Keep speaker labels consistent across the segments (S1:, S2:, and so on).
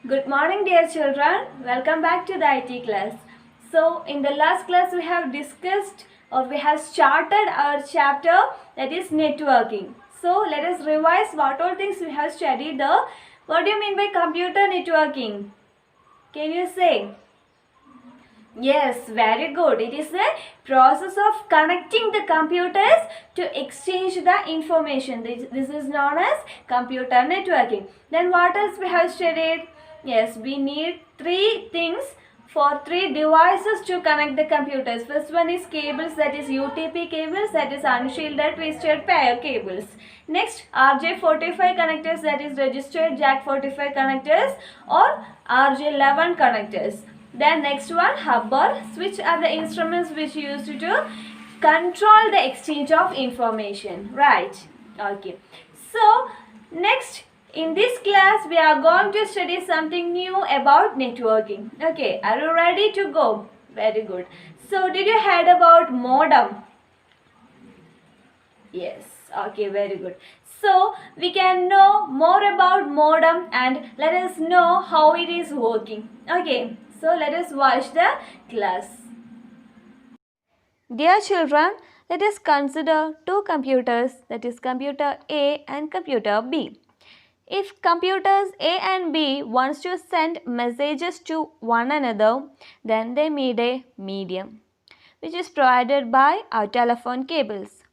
S1: Good morning, dear children. Welcome back to the IT class. So, in the last class, we have discussed or we have started our chapter that is networking. So, let us revise what all things we have studied. What do you mean by computer networking? Can you say? Yes, very good. It is a process of connecting the computers to exchange the information. This is known as computer networking. Then what else we have studied? Yes, we need three things for three devices to connect the computers. First one is cables, that is UTP cables, that is unshielded twisted pair cables. Next, RJ45 connectors, that is registered jack 45 connectors or RJ11 connectors. Then next one, hub or switch are the instruments which used to control the exchange of information. Right. Okay. So next in this class we are going to study something new about networking. Okay. Are you ready to go? Very good. So did you heard about modem? Yes. Okay. Very good. So we can know more about modem and let us know how it is working. Okay. So let us watch the class. Dear children, let us consider two computers, that is computer A and computer B. If computers A and B wants to send messages to one another, then they need a medium, which is provided by our telephone cables.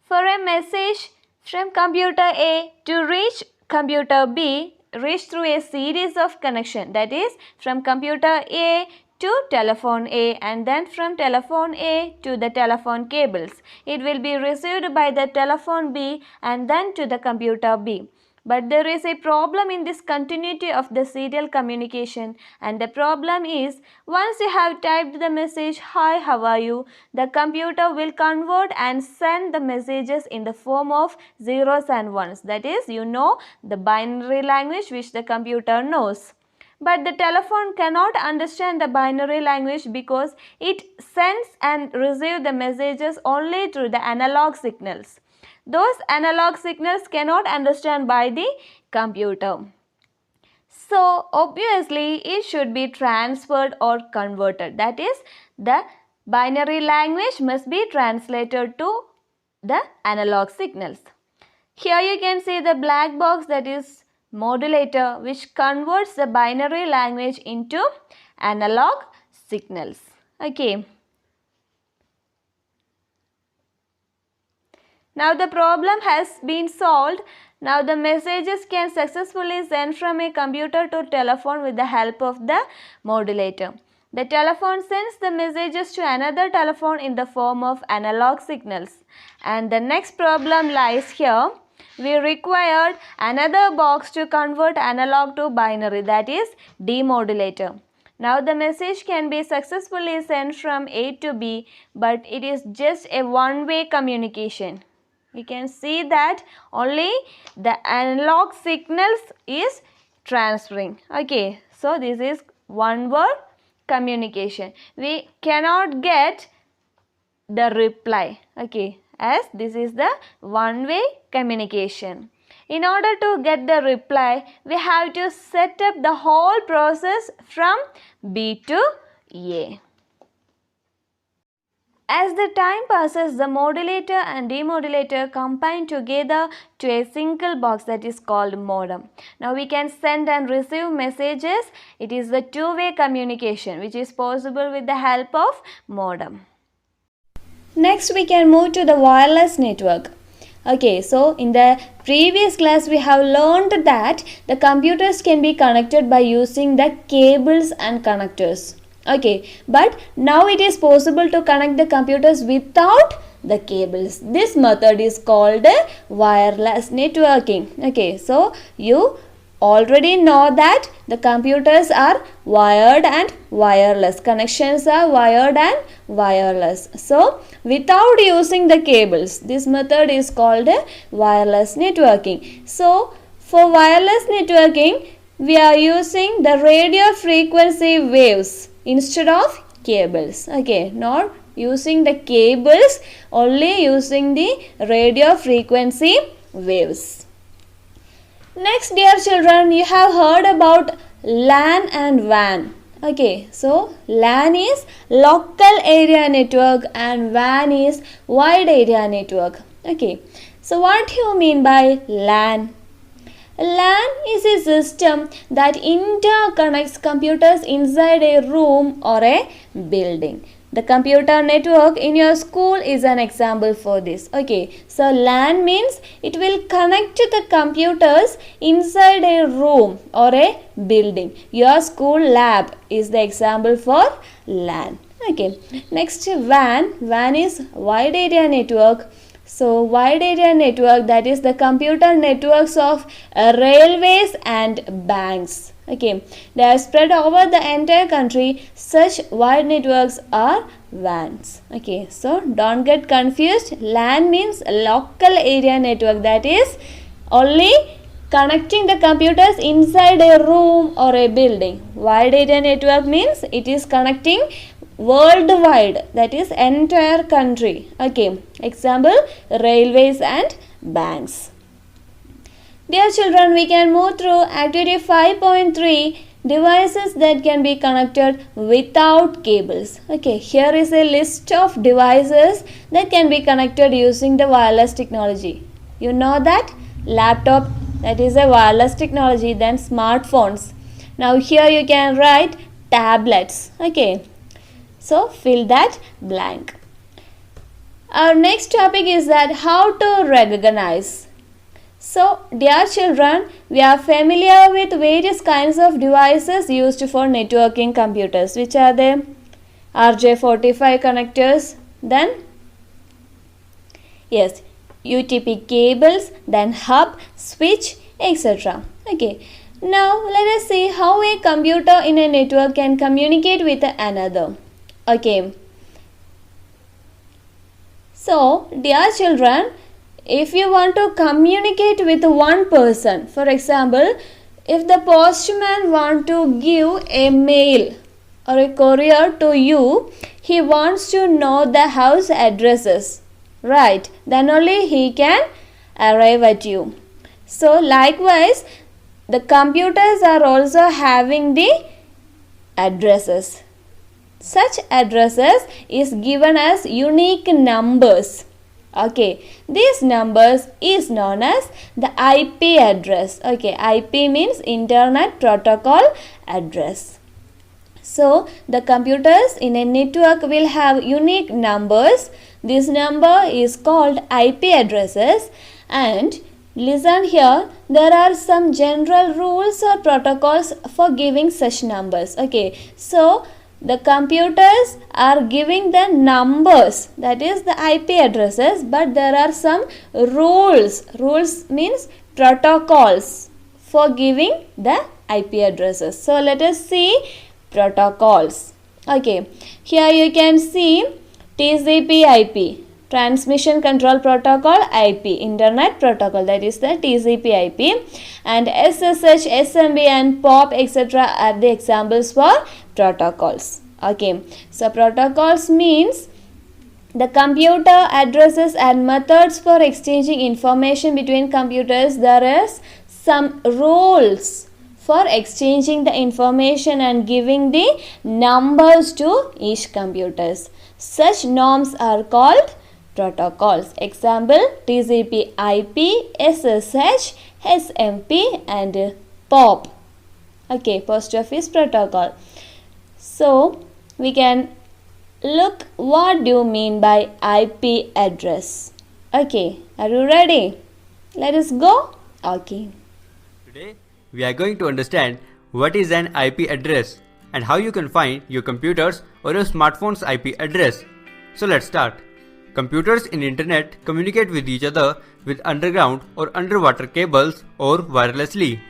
S1: For a message from computer A to reach computer B, reach through a series of connection, that is from computer A to telephone A and then from telephone A to the telephone cables. It will be received by the telephone B and then to the computer B. But there is a problem in this continuity of the serial communication, and the problem is once you have typed the message "Hi, how are you?" the computer will convert and send the messages in the form of zeros and ones. That is, the binary language which the computer knows. But the telephone cannot understand the binary language because it sends and receives the messages only through the analog signals. Those analog signals cannot understand by the computer. So obviously it should be transferred or converted. That is, the binary language must be translated to the analog signals. Here you can see the black box, that is modulator, which converts the binary language into analog signals. Okay. Now the problem has been solved. Now the messages can successfully send from a computer to telephone with the help of the modulator. The telephone sends the messages to another telephone in the form of analog signals. And the next problem lies here. We required another box to convert analog to binary, that is demodulator. Now the message can be successfully sent from A to B, but it is just a one-way communication. We can see that only the analog signals is transferring. Okay, so this is one word communication. We cannot get the reply. Okay, as this is the one-way communication. In order to get the reply, we have to set up the whole process from B to A. As the time passes, the modulator and demodulator combine together to a single box that is called modem. Now we can send and receive messages. It is the two-way communication which is possible with the help of modem. Next we can move to the wireless network. Okay, so in the previous class we have learned that the computers can be connected by using the cables and connectors. Okay, but now it is possible to connect the computers without the cables. This method is called wireless networking. Okay, so you already know that the computers are wired and wireless. Connections are wired and wireless. So without using the cables, this method is called wireless networking. So for wireless networking, we are using the radio frequency waves instead of cables. Okay, not using the cables, only using the radio frequency waves. Next, dear children, you have heard about LAN and WAN. Okay, so LAN is local area network and WAN is wide area network. Okay, so what do you mean by LAN? LAN is a system that interconnects computers inside a room or a building. The computer network in your school is an example for this. Okay, so LAN means it will connect the computers inside a room or a building. Your school lab is the example for LAN. Okay, next WAN. WAN is wide area network. So wide area network, that is the computer networks of railways and banks. Okay, they are spread over the entire country. Such wide networks are WANs. Okay, so don't get confused. LAN means local area network, that is only connecting the computers inside a room or a building. Wide area network means it is connecting worldwide, that is entire country. Okay, example railways and banks. Dear children, we can move through activity 5.3, devices that can be connected without cables. Okay, here is a list of devices that can be connected using the wireless technology. You know that laptop, that is a wireless technology. Then smartphones. Now here you can write tablets. Okay, so fill that blank. Our next topic is that how to recognize. So dear children, we are familiar with various kinds of devices used for networking computers. Which are they? RJ45 connectors, then yes, UTP cables, then hub, switch, etc. Okay, now let us see how a computer in a network can communicate with another. Okay, so dear children, if you want to communicate with one person, for example, if the postman want to give a mail or a courier to you, he wants to know the house addresses, right? Then only he can arrive at you. So likewise, the computers are also having the addresses. Such addresses is given as unique numbers. Okay, these numbers is known as the IP address. Okay, IP means Internet Protocol Address. So the computers in a network will have unique numbers. This number is called IP addresses. And listen here, there are some general rules or protocols for giving such numbers. Okay, so the computers are giving the numbers, that is the IP addresses, but there are some rules. Rules means protocols for giving the IP addresses. So let us see protocols. Okay, here you can see TCP/IP, Transmission Control Protocol, IP, Internet Protocol, that is the TCP/IP, and SSH, SMB and POP etc. are the examples for protocols. Okay, so protocols means the computer addresses and methods for exchanging information between computers. There is some rules for exchanging the information and giving the numbers to each computers. Such norms are called protocols. Example TCP/IP, SSH, SMP and POP. Okay, Post Office Protocol. So we can look what do you mean by IP address. Okay, are you ready? Let us go. Okay.
S2: Today we are going to understand what is an IP address and how you can find your computer's or your smartphone's IP address. So let's start. Computers in internet communicate with each other with underground or underwater cables or wirelessly.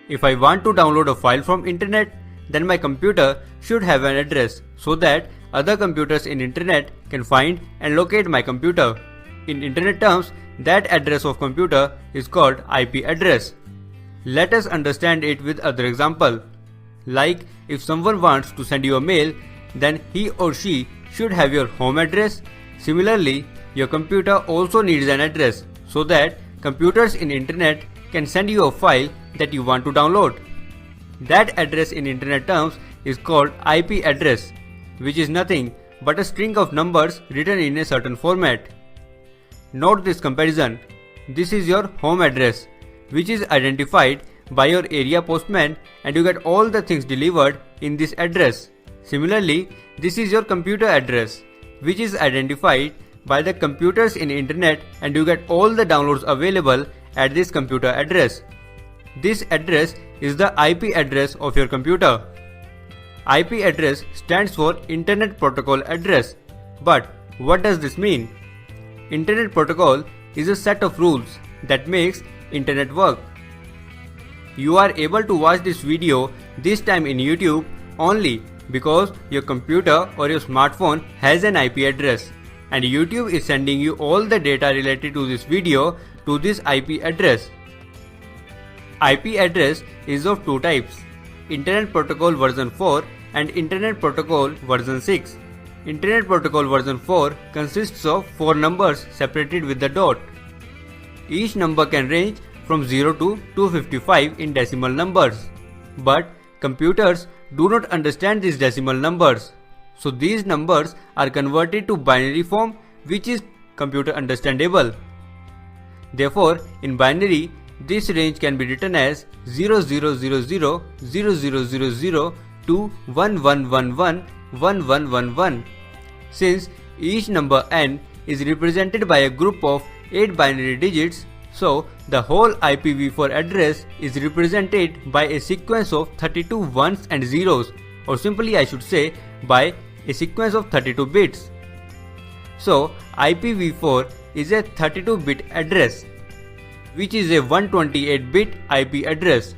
S2: If I want to download a file from internet, then my computer should have an address so that other computers in internet can find and locate my computer. In internet terms, that address of computer is called IP address. Let us understand it with other example. Like if someone wants to send you a mail, then he or she should have your home address. Similarly, your computer also needs an address so that computers in internet can send you a file that you want to download. That address in internet terms is called IP address, which is nothing but a string of numbers written in a certain format. Note this comparison. This is your home address, which is identified by your area postman, and you get all the things delivered in this address. Similarly, this is your computer address, which is identified by the computers in internet, and you get all the downloads available at this computer address. This address is the IP address of your computer. IP address stands for Internet Protocol Address. But what does this mean? Internet Protocol is a set of rules that makes internet work. You are able to watch this video this time in YouTube only because your computer or your smartphone has an IP address, and YouTube is sending you all the data related to this video to this IP address. IP address is of two types: Internet Protocol version 4 and Internet Protocol version 6. Internet Protocol version 4 consists of 4 numbers separated with the dot. Each number can range from 0 to 255 in decimal numbers. But computers do not understand these decimal numbers. So these numbers are converted to binary form, which is computer understandable. Therefore, in binary, this range can be written as 00000000 to 11111111. Since each number n is represented by a group of 8 binary digits, so the whole IPv4 address is represented by a sequence of 32 ones and zeros, or simply I should say by a sequence of 32 bits. So IPv4 is a 32-bit address, which is a 128-bit IP address.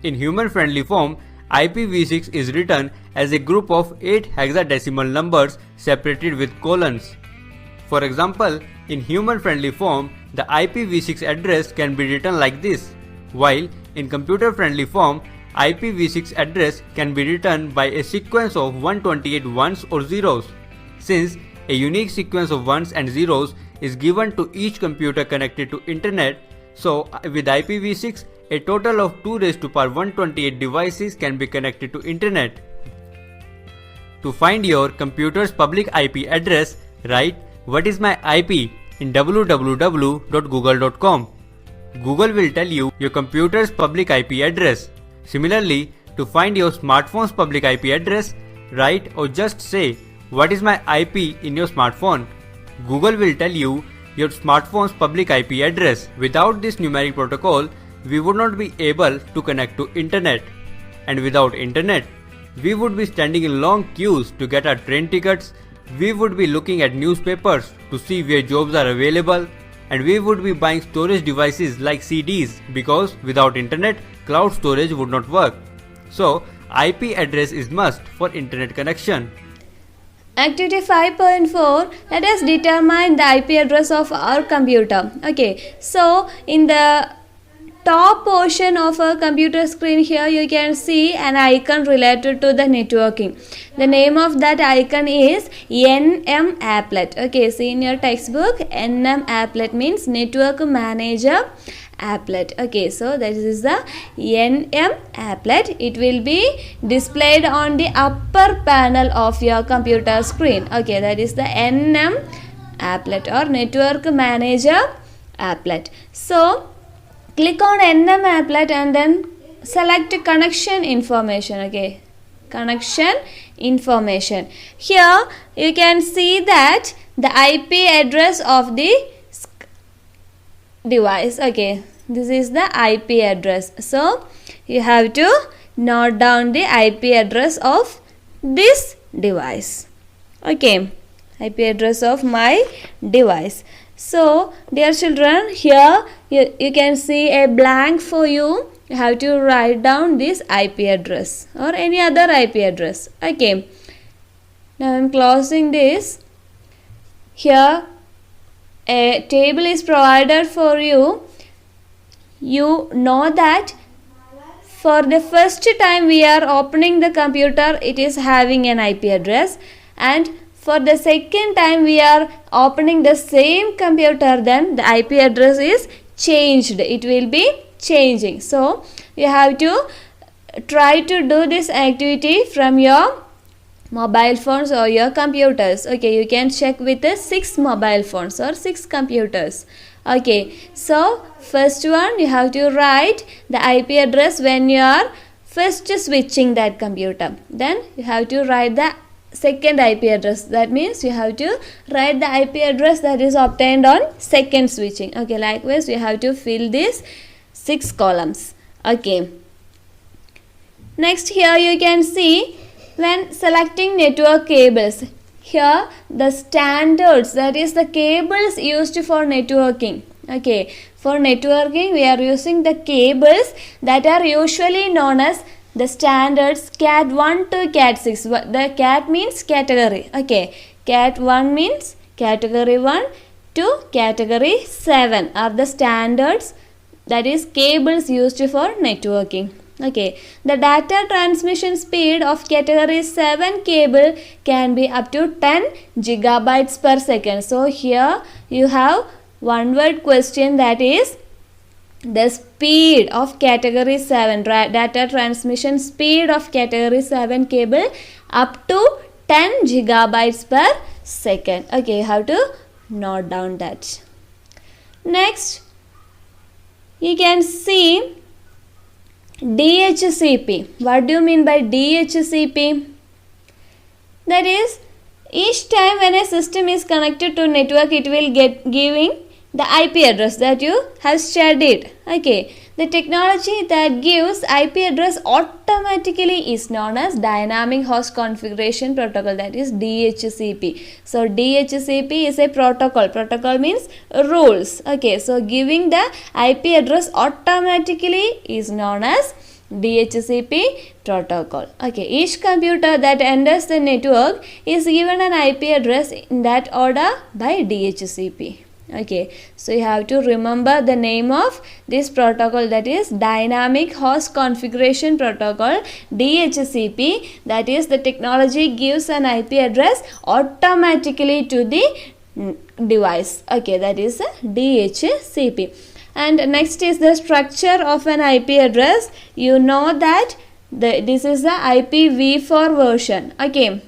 S2: In human-friendly form, IPv6 is written as a group of 8 hexadecimal numbers separated with colons. For example, in human-friendly form, the IPv6 address can be written like this, while in computer-friendly form, IPv6 address can be written by a sequence of 128 ones or zeros. Since a unique sequence of ones and zeros is given to each computer connected to internet, so with IPv6, a total of 2 raised to power 128 devices can be connected to internet. To find your computer's public IP address, write "What is my IP?" in www.google.com. Google will tell you your computer's public IP address. Similarly, to find your smartphone's public IP address, write or just say "What is my IP?" in your smartphone. Google will tell you your smartphone's public IP address. Without this numeric protocol, we would not be able to connect to internet. And without internet, we would be standing in long queues to get our train tickets, we would be looking at newspapers to see where jobs are available, and we would be buying storage devices like CDs because without internet, cloud storage would not work. So, IP address is must for internet connection.
S1: Activity 5.4, let us determine the IP address of our computer. Okay, so in the top portion of a computer screen here you can see an icon related to the networking. The name of that icon is NM Applet. Okay, see in your textbook, NM Applet means Network Manager Applet. Okay, so that is the NM Applet. It will be displayed on the upper panel of your computer screen. Okay, that is the NM Applet or Network Manager Applet. So click on NM Applet and then select connection information. Okay, connection information. Here you can see that the IP address of the device. Okay, this is the IP address. So you have to note down the IP address of this device. Okay, IP address of my device. So dear children, here you can see a blank for you. You have to write down this IP address or any other IP address. Okay, now I am closing this. Here a table is provided for you. You know that for the first time we are opening the computer, it is having an IP address, and for the second time we are opening the same computer, then the IP address is changed. It will be changing. So you have to try to do this activity from your mobile phones or your computers. Okay, you can check with the 6 mobile phones or 6 computers. Okay, so first one, you have to write the IP address when you are first switching that computer. Then you have to write the second IP address. That means you have to write the IP address that is obtained on second switching. Okay, likewise you have to fill these 6 columns. Okay, next here you can see when selecting network cables. Here the standards, that is the cables used for networking. Okay, for networking we are using the cables that are usually known as the standards Cat 1 to Cat 6. The Cat means category. Okay, Cat 1 means category 1 to category 7 are the standards, that is cables used for networking. Okay, the data transmission speed of category 7 cable can be up to 10 gigabytes per second. So here you have one word question, that is the speed of category 7, data transmission speed of category 7 cable up to 10 gigabytes per second. Okay, you have to note down that. Next, you can see DHCP. What do you mean by DHCP? That is, each time when a system is connected to network, it will get giving the IP address that you have studied. Okay, the technology that gives IP address automatically is known as Dynamic Host Configuration Protocol, that is DHCP. So DHCP is a protocol. Protocol means rules. Okay, so giving the IP address automatically is known as DHCP protocol. Okay, each computer that enters the network is given an IP address in that order by DHCP. Okay, so you have to remember the name of this protocol, that is Dynamic Host Configuration Protocol, DHCP. That is, the technology gives an IP address automatically to the device. Okay, that is DHCP. And next is the structure of an IP address. You know that this is the IPv4 version. Okay,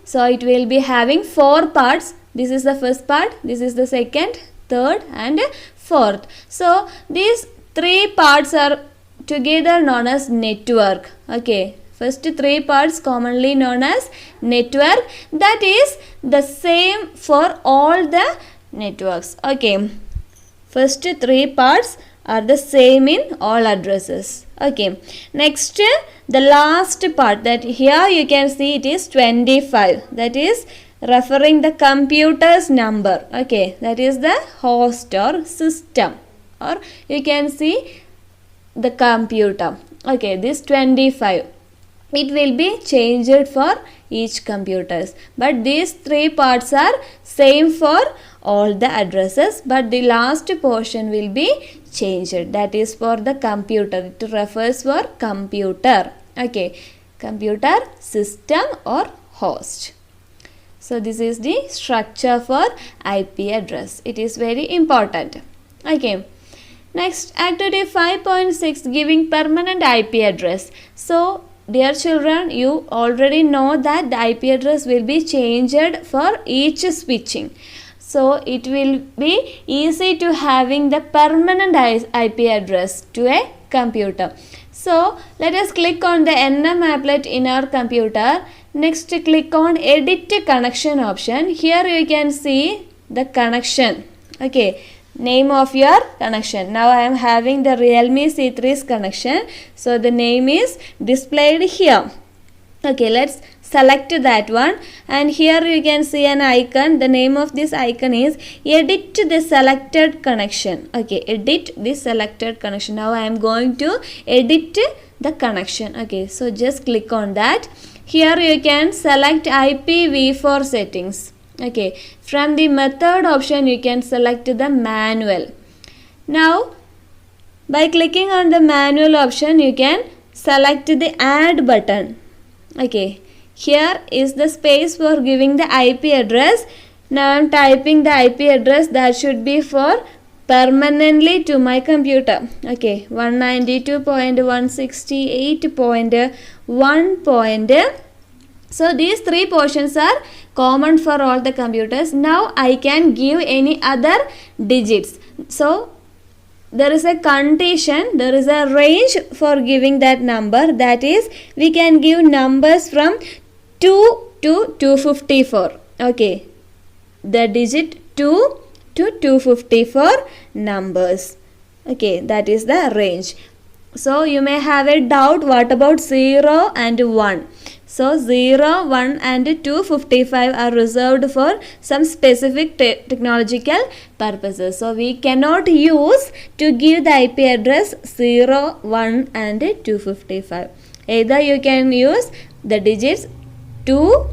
S1: so it will be having 4 parts. This is the first part, this is the second, third and fourth. So these 3 parts are together known as network. Okay, first 3 parts commonly known as network. That is the same for all the networks. Okay, first 3 parts are the same in all addresses. Okay, next the last part, that here you can see it is 25. That is referring the computer's number. Okay, that is the host or system, or you can see the computer. Okay, this 25, it will be changed for each computers, but these 3 parts are same for all the addresses, but the last portion will be changed. That is for the computer. It refers for computer. Okay, computer, system or host. So this is the structure for IP address. It is very important. Okay. Next, activity 5.6, giving permanent IP address. So dear children, you already know that the IP address will be changed for each switching. So it will be easy to having the permanent IP address to a computer. So let us click on the NM applet in our computer. Next, click on edit connection option. Here you can see the connection. Okay, name of your connection. Now I am having the Realme C3's connection. So the name is displayed here. Okay, let's select that one, and here you can see an icon. The name of this icon is edit the selected connection. Okay, edit the selected connection. Now I am going to edit the connection. Okay, so just click on that. Here you can select IPv4 settings. Okay, from the method option you can select the manual. Now by clicking on the manual option you can select the add button. Okay, here is the space for giving the IP address. Now I am typing the IP address that should be for permanently to my computer. Okay, 192.168.1. So these three portions are common for all the computers. Now I can give any other digits. So there is a condition, there is a range for giving that number, that is we can give numbers from 2 to 254. Okay, the digit 2 to 254 numbers. Okay, that is the range. So you may have a doubt, what about 0 and 1? So 0, 1 and 255 are reserved for some specific technological purposes. So we cannot use to give the IP address 0, 1 and 255. Either you can use the digits 2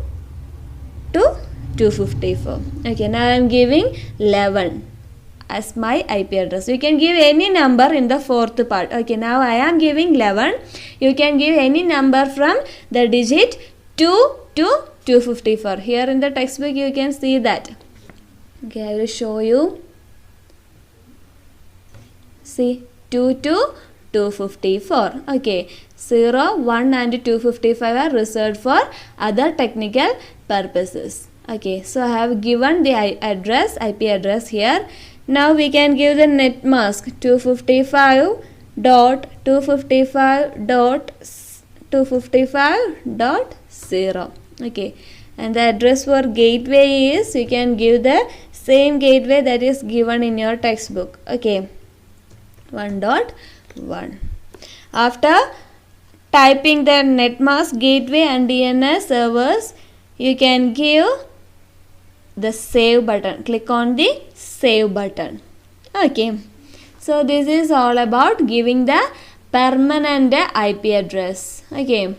S1: to 254. Okay, now I am giving 11 as my IP address. You can give any number in the fourth part. Okay, now I am giving 11. You can give any number from the digit 2 to 254. Here in the textbook you can see that. Okay, I will show you. See, 2 to 254. Okay, 0, 1 and 255 are reserved for other technical purposes. Okay, so I have given the IP address here. Now we can give the net mask 255.255.255.0. Okay, and the address for gateway is, you can give the same gateway that is given in your textbook. Okay, 1.1. After typing the netmask, gateway and DNS servers, you can give the save button. Click on the save button. Okay, so this is all about giving the permanent IP address. Okay,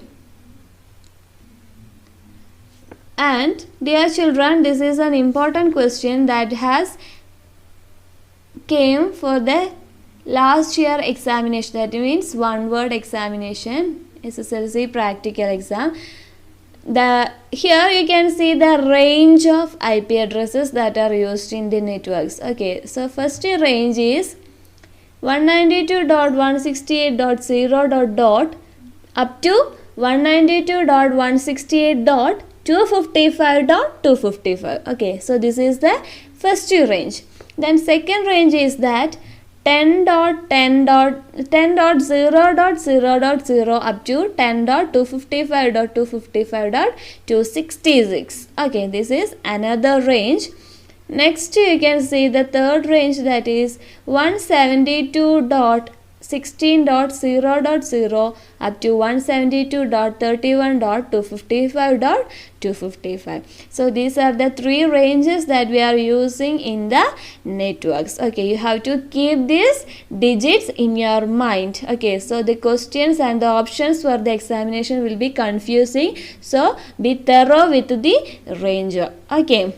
S1: and dear children, this is an important question that has came for the last year examination, that means one word examination, SSLC practical exam. Here you can see the range of IP addresses that are used in the networks. Okay, so first range is 192.168.0. up to 192.168.255.255. Okay, so this is the first range. Then second range is that 10.0.0.0 up to 10.255.255.266. Okay, this is another range. Next you can see the third range, that is 172.16.0.0 up to 172.31.255.255. So these are the three ranges that we are using in the networks. Okay, you have to keep these digits in your mind. Okay, so the questions and the options for the examination will be confusing, so be thorough with the range. Okay,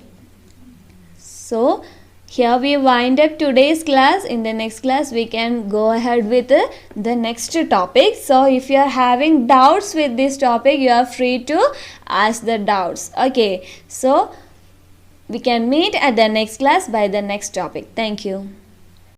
S1: so here we wind up today's class. In the next class we can go ahead with the next topic. So if you are having doubts with this topic, you are free to ask the doubts. Okay, so we can meet at the next class by the next topic. Thank you.